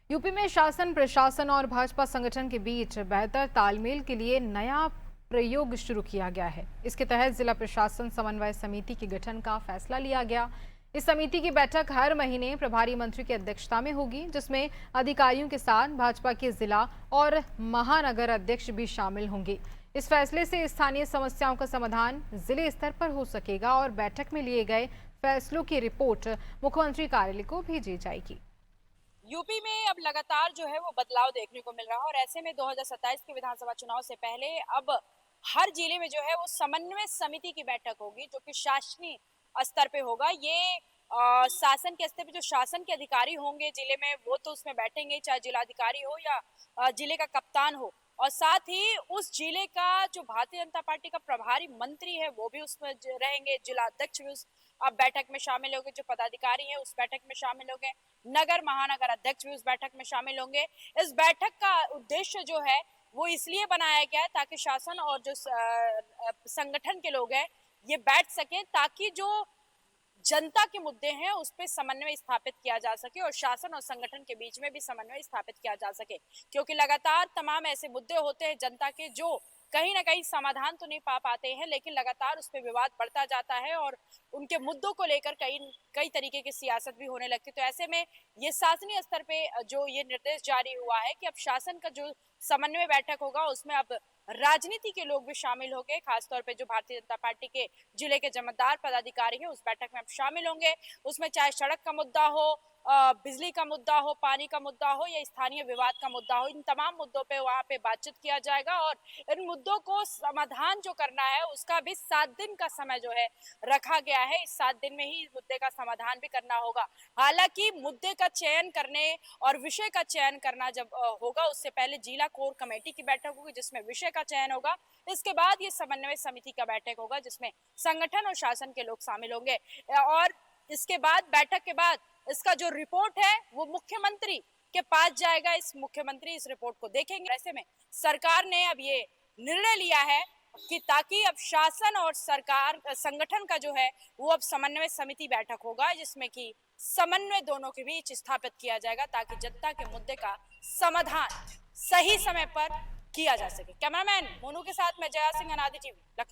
UP में शासन प्रशासन और भाजपा संगठन के बीच बेहतर तालमेल के लिए नया प्रयोग शुरू किया गया है। इसके तहत जिला प्रशासन समन्वय समिति के गठन का फैसला लिया गया। इस समिति की बैठक हर महीने प्रभारी मंत्री की अध्यक्षता में होगी, जिसमें अधिकारियों के साथ भाजपा के जिला और महानगर अध्यक्ष भी शामिल होंगे। इस फैसले से स्थानीय समस्याओं का समाधान जिले स्तर पर हो सकेगा और बैठक में लिए गए फैसलों की रिपोर्ट मुख्यमंत्री कार्यालय को भेजी जाएगी। यूपी में अब लगातार जो है वो बदलाव देखने को मिल रहा है और ऐसे में 2027 के विधानसभा चुनाव से पहले अब हर जिले में जो है वो समन्वय समिति की बैठक होगी, जो कि शासकीय स्तर पे होगा। ये शासन के स्तर पे जो शासन के अधिकारी होंगे जिले में, वो तो उसमें बैठेंगे, चाहे जिलाधिकारी हो या जिले का कप्तान हो। और साथ ही उस जिले का जो भारतीय जनता पार्टी का प्रभारी मंत्री है वो भी उसमें रहेंगे, जिला अध्यक्ष भी उस अब बैठक में शामिल होंगे, जो पदाधिकारी हैं उस बैठक में शामिल होंगे, नगर महानगर अध्यक्ष भी उस बैठक में शामिल होंगे। इस बैठक का उद्देश्य जो है वो इसलिए बनाया गया है ताकि शासन और जो संगठन के लोग हैं ये बैठ सकें, ताकि जो जनता के मुद्दे हैं उस पर समन्वय स्थापित किया जा सके और शासन और संगठन के बीच में भी समन्वय स्थापित किया जा सके। क्योंकि लगातार तमाम ऐसे मुद्दे होते हैं जनता के जो कहीं ना कहीं समाधान तो नहीं पा पाते हैं, लेकिन लगातार उस पर विवाद बढ़ता जाता है और उनके मुद्दों को लेकर कई कई तरीके की सियासत भी होने लगती है। तो ऐसे में ये शासनीय स्तर पे जो ये निर्देश जारी हुआ है कि अब शासन का जो समन्वय बैठक होगा उसमें अब राजनीति के लोग भी शामिल होंगे, खासतौर पे जो भारतीय जनता पार्टी के जिले के जमादार पदाधिकारी हैं उस बैठक में अब शामिल होंगे। उसमें चाहे सड़क का मुद्दा हो, बिजली का मुद्दा हो, पानी का मुद्दा हो या स्थानीय विवाद का मुद्दा हो, इन तमाम मुद्दों पे वहां पे बातचीत किया जाएगा और इन मुद्दों को समाधान जो करना है उसका भी 7 दिन का समय जो है रखा गया है। इस 7 दिन में ही इस मुद्दे का समाधान भी करना होगा। हालांकि मुद्दे का चयन करने और विषय का चयन करना जब होगा, उससे पहले जिला कोर कमेटी की बैठक होगी जिसमें विषय का चयन होगा। इसके बाद ये समन्वय समिति का बैठक होगा जिसमें संगठन और शासन के लोग शामिल होंगे और इसके बाद बैठक के बाद इसका जो रिपोर्ट है वो मुख्यमंत्री के पास जाएगा। इस मुख्यमंत्री इस रिपोर्ट को देखेंगे। ऐसे में सरकार ने अब ये निर्णय लिया है कि ताकि अब शासन और सरकार संगठन का जो है वो अब समन्वय समिति बैठक होगा, जिसमें कि समन्वय दोनों के बीच स्थापित किया जाएगा ताकि जनता के मुद्दे का समाधान सही समय पर किया जा सके। कैमरामैन मोनू के साथ मैं जया सिंह, अनादि टीवी।